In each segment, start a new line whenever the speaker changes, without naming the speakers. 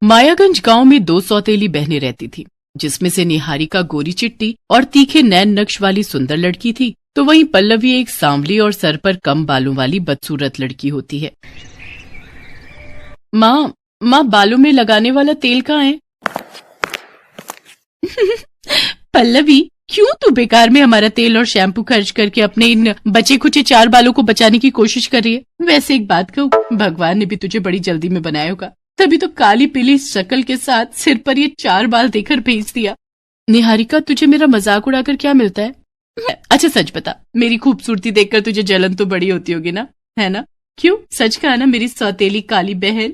मायागंज गांव में 2 सौतेली बहनें रहती थी, जिसमें से निहारिका गोरी चिट्टी और तीखे नैन नक्श वाली सुंदर लड़की थी, तो वहीं पल्लवी एक सांवली और सर पर कम बालों वाली बदसूरत लड़की होती है। माँ बालों में लगाने वाला तेल कहाँ है? पल्लवी, क्यों तू बेकार में हमारा तेल और शैम्पू खर्च करके अपने इन बचे खुचे 4 बालों को बचाने की कोशिश कर रही है? वैसे एक बात कहूँ, भगवान ने भी तुझे बड़ी जल्दी में बनाया होगा, तभी तो काली पीली शक्ल के साथ सिर पर ये 4 बाल देकर भेज दिया। निहारिका, तुझे मेरा मजाक उड़ाकर क्या मिलता है? अच्छा सच बता, मेरी खूबसूरती देखकर तुझे जलन तो बड़ी होती होगी ना, है ना? क्यों, सच कहा ना मेरी सौतेली काली बहन?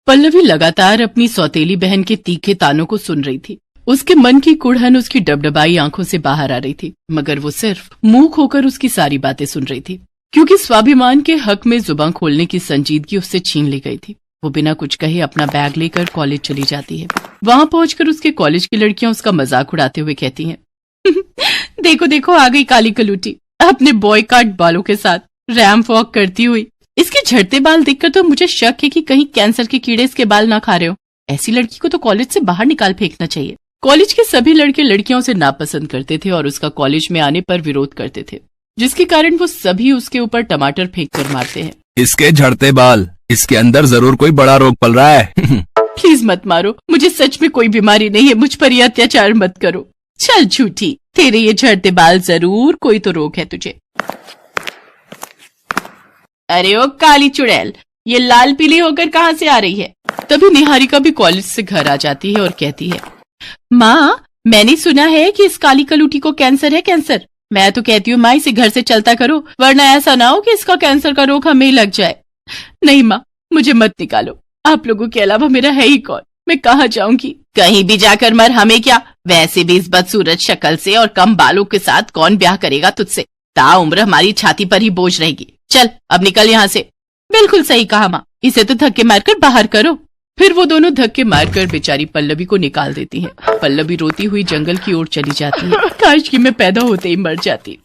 पल्लवी लगातार अपनी सौतेली बहन के तीखे तानों को सुन रही थी। उसके मन की कुड़हन उसकी डबडबाई आंखों से बाहर आ रही थी, मगर वो सिर्फ मुंह खोकर उसकी सारी बातें सुन रही थी, क्योंकि स्वाभिमान के हक में जुबान खोलने की संजीदगी उससे छीन ली गई थी। वो बिना कुछ कहे अपना बैग लेकर कॉलेज चली जाती है। वहां पहुंचकर उसके कॉलेज की लड़कियां उसका मजाक उड़ाते हुए कहती हैं, देखो देखो, आ गई काली कलूटी अपने बॉय कट बालों के साथ रैम्प वॉक करती हुई। इसके झड़ते बाल देखकर तो मुझे शक है कि कहीं कैंसर के कीड़े इसके बाल ना खा रहे हो। ऐसी लड़की को तो कॉलेज से बाहर निकाल फेंकना चाहिए। कॉलेज के सभी लड़के लड़कियों से नापसंद करते थे और उसका कॉलेज में आने पर विरोध करते थे, जिसके कारण वो सभी उसके ऊपर टमाटर फेंक कर मारते हैं।
इसके झड़ते बाल, इसके अंदर जरूर कोई बड़ा रोग पल रहा है।
प्लीज मत मारो, मुझे सच में कोई बीमारी नहीं है, मुझ पर ये अत्याचार मत करो। चल झूठी, तेरे ये झड़ते बाल जरूर कोई तो रोग है तुझे। अरे ओ काली चुड़ैल, ये लाल पीली होकर कहाँ से आ रही है? तभी निहारिका भी कॉलेज से घर आ जाती है और कहती है, माँ, मैंने सुना है कि इस काली कलूटी को कैंसर है। कैंसर? मैं तो कहती हूँ माँ, इसे घर से चलता करो, वरना ऐसा ना हो कि इसका कैंसर का रोग हमें लग जाए। नहीं माँ, मुझे मत निकालो, आप लोगों के अलावा मेरा है ही कौन? मैं कहाँ जाऊंगी? कहीं भी जाकर मर, हमें क्या? वैसे भी इस बदसूरत शक्ल से और कम बालों के साथ कौन ब्याह करेगा तुझसे? ताउम्र हमारी छाती पर ही बोझ रहेगी। चल अब निकल यहाँ से। बिल्कुल सही कहा माँ, इसे तो धक्के मारकर बाहर करो। फिर वो दोनों धक्के मारकर बेचारी पल्लवी को निकाल देती हैं। पल्लवी रोती हुई जंगल की ओर चली जाती है। काश कि मैं पैदा होते ही मर जाती।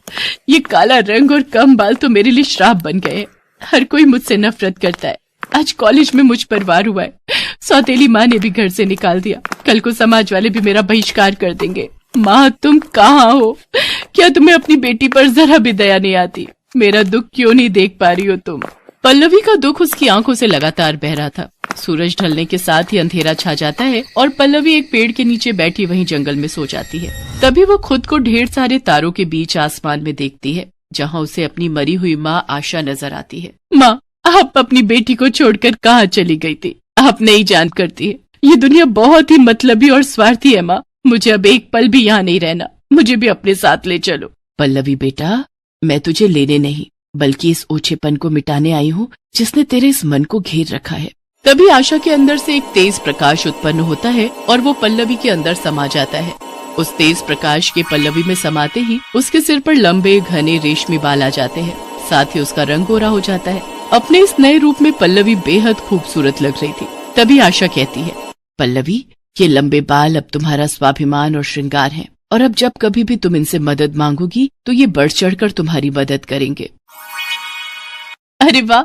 ये काला रंग और कम बाल तो मेरे लिए श्राप बन गए हैं। हर कोई मुझसे नफरत करता है। आज कॉलेज में मुझ पर वार हुआ है। सौतेली माँ ने भी घर से निकाल दिया। कल को समाज वाले भी मेरा बहिष्कार कर देंगे। माँ, तुम कहाँ हो? क्या तुम्हें अपनी बेटी पर जरा भी दया नहीं आती? मेरा दुख क्यों नहीं देख पा रही हो तुम? पल्लवी का दुख उसकी आंखों से लगातार बह रहा था। सूरज ढलने के साथ ही अंधेरा छा जाता है और पल्लवी एक पेड़ के नीचे बैठी वहीं जंगल में सो जाती है। तभी वो खुद को ढेर सारे तारों के बीच आसमान में देखती है, जहाँ उसे अपनी मरी हुई माँ आशा नजर आती है। माँ, आप अपनी बेटी को छोड़कर कहाँ चली गई थी? आप नहीं जान करती है, ये दुनिया बहुत ही मतलबी और स्वार्थी है। माँ, मुझे अब एक पल भी यहाँ नहीं रहना, मुझे भी अपने साथ ले चलो। पल्लवी बेटा, मैं तुझे लेने नहीं बल्कि इस ओछेपन को मिटाने आई हूँ जिसने तेरे इस मन को घेर रखा है। तभी आशा के अंदर से एक तेज प्रकाश उत्पन्न होता है और वो पल्लवी के अंदर समा जाता है। उस तेज प्रकाश के पल्लवी में समाते ही उसके सिर पर लंबे घने रेशमी बाल आ जाते हैं, साथ ही उसका रंग गोरा हो जाता है। अपने इस नए रूप में पल्लवी बेहद खूबसूरत लग रही थी। तभी आशा कहती है, पल्लवी, ये लंबे बाल अब तुम्हारा स्वाभिमान और श्रृंगार है, और अब जब कभी भी तुम इनसे मदद मांगोगी तो ये बढ़ चढ़कर तुम्हारी मदद करेंगे। अरे वाह,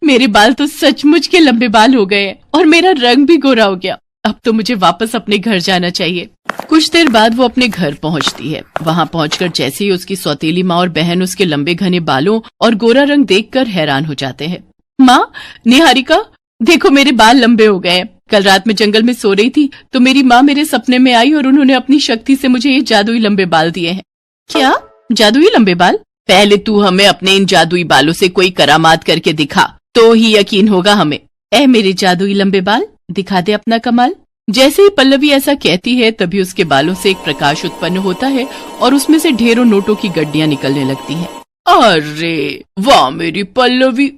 मेरे बाल तो सचमुच के लंबे बाल हो गए हैं और मेरा रंग भी गोरा हो गया। अब तो मुझे वापस अपने घर जाना चाहिए। कुछ देर बाद वो अपने घर पहुंचती है। वहां पहुंचकर जैसे ही उसकी सौतेली माँ और बहन उसके लंबे घने बालों और गोरा रंग देखकर हैरान हो जाते हैं। माँ, निहारिका, देखो मेरे बाल लंबे हो गए हैं। कल रात में जंगल में सो रही थी तो मेरी माँ मेरे सपने में आई और उन्होंने अपनी शक्ति से मुझे ये जादुई लंबे बाल दिए हैं। क्या जादुई लंबे बाल? पहले तू हमें अपने इन जादुई बालों से कोई करामात करके दिखा, तो ही यकीन होगा हमें। ए मेरे जादुई लंबे बाल, दिखा दे अपना कमाल। जैसे ही पल्लवी ऐसा कहती है तभी उसके बालों से एक प्रकाश उत्पन्न होता है और उसमें से ढेरों नोटों की गड्डियां निकलने लगती हैं। अरे वाह मेरी पल्लवी,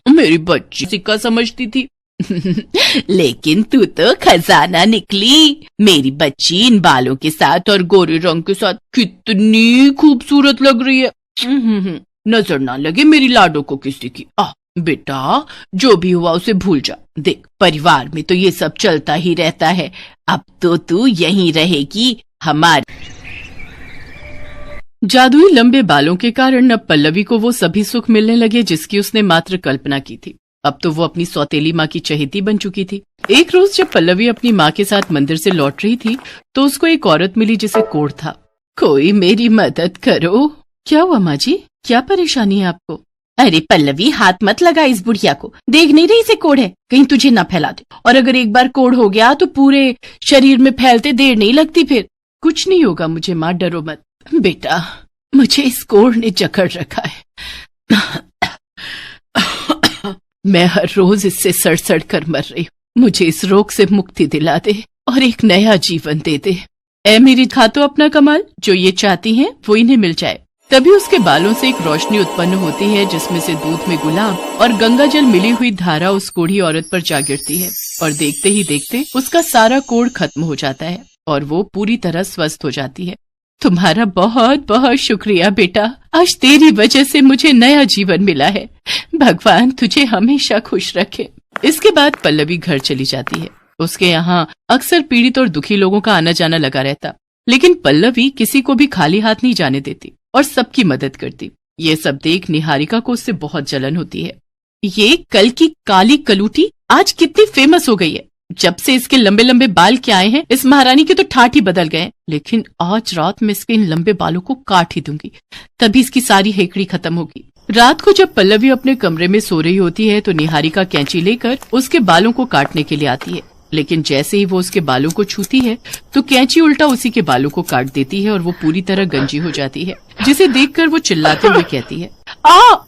मेरी बच्ची सिक्का समझती थी। लेकिन तू तो खजाना निकली। मेरी बच्ची इन बालों के साथ और गोरे रंग के साथ कितनी खूबसूरत लग रही है। नजर ना लगे मेरी लाडो को किसी की। बेटा, जो भी हुआ उसे भूल जा। देख, परिवार में तो ये सब चलता ही रहता है। अब तो तू यहीं रहेगी हमारी। जादुई लंबे बालों के कारण अब पल्लवी को वो सभी सुख मिलने लगे जिसकी उसने मात्र कल्पना की थी। अब तो वो अपनी सौतेली माँ की चहेती बन चुकी थी। एक रोज जब पल्लवी अपनी माँ के साथ मंदिर से लौट रही थी तो उसको एक औरत मिली जिसे कोढ़ था। कोई मेरी मदद करो। क्या हुआ माँ जी, क्या परेशानी है आपको? अरे पल्लवी, हाथ मत लगा इस बुढ़िया को, देख नहीं रही इसे कोढ़ है, कहीं तुझे ना फैला दे। और अगर एक बार कोढ़ हो गया तो पूरे शरीर में फैलते देर नहीं लगती फिर। कुछ नहीं होगा मुझे माँ, डरो मत। बेटा, मुझे इस कोढ़ ने जकड़ रखा है। मैं हर रोज इससे सड़ कर मर रही हूँ। मुझे इस रोग से मुक्ति दिला दे और एक नया जीवन दे दे। ऐ मेरी खातो अपना कमाल, जो ये चाहती हैं वो इन्हें मिल जाए। तभी उसके बालों से एक रोशनी उत्पन्न होती है जिसमें से दूध में गुलाब और गंगा जल मिली हुई धारा उस कोढ़ी औरत पर जा गिरती है और देखते ही देखते उसका सारा कोढ़ खत्म हो जाता है और वो पूरी तरह स्वस्थ हो जाती है। तुम्हारा बहुत बहुत शुक्रिया बेटा, आज तेरी वजह से मुझे नया जीवन मिला है। भगवान तुझे हमेशा खुश रखे। इसके बाद पल्लवी घर चली जाती है। उसके यहाँ अक्सर पीड़ित और दुखी लोगों का आना जाना लगा रहता, लेकिन पल्लवी किसी को भी खाली हाथ नहीं जाने देती और सबकी मदद करती। ये सब देख निहारिका को उससे बहुत जलन होती है। ये कल की काली कलूटी आज कितनी फेमस हो गई है। जब से इसके लंबे लंबे बाल के आए हैं, इस महारानी के तो ठाठ ही बदल गए। लेकिन आज रात में इसके इन लंबे बालों को काट ही दूंगी, तभी इसकी सारी हेकड़ी खत्म होगी। रात को जब पल्लवी अपने कमरे में सो रही होती है तो निहारिका कैंची लेकर उसके बालों को काटने के लिए आती है, लेकिन जैसे ही वो उसके बालों को छूती है तो कैंची उल्टा उसी के बालों को काट देती है और वो पूरी तरह गंजी हो जाती है, जिसे देखकर वो चिल्लाते हुए कहती है,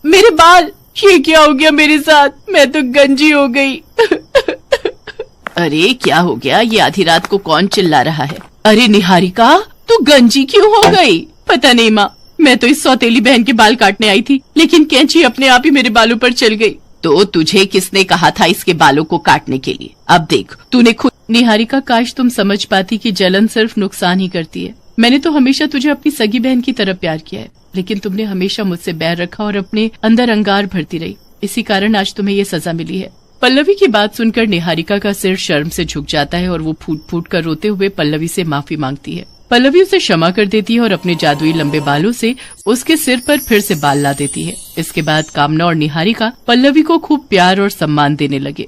मेरे बाल, ये क्या हो गया मेरे साथ, मैं तो गंजी हो गई। अरे क्या हो गया, ये आधी रात को कौन चिल्ला रहा है? अरे निहारिका, तू गंजी क्यों हो गई? पता नहीं माँ, मैं तो इस सौतेली बहन के बाल काटने आई थी, लेकिन कैंची अपने आप ही मेरे बालों पर चल गई। तो तुझे किसने कहा था इसके बालों को काटने के लिए? अब देख तूने खुद। निहारिका, काश तुम समझ पाती कि जलन सिर्फ नुकसान ही करती है। मैंने तो हमेशा तुझे अपनी सगी बहन की तरह प्यार किया है, लेकिन तुमने हमेशा मुझसे बैर रखा और अपने अंदर अंगार भरती रही। इसी कारण आज तुम्हें ये सजा मिली है। पल्लवी की बात सुनकर निहारिका का सिर शर्म से झुक जाता है और वो फूट फूट कर रोते हुए पल्लवी से माफी मांगती है। पल्लवी उसे क्षमा कर देती है और अपने जादुई लंबे बालों से उसके सिर पर फिर से बाल ला देती है। इसके बाद कामना और निहारिका पल्लवी को खूब प्यार और सम्मान देने लगे।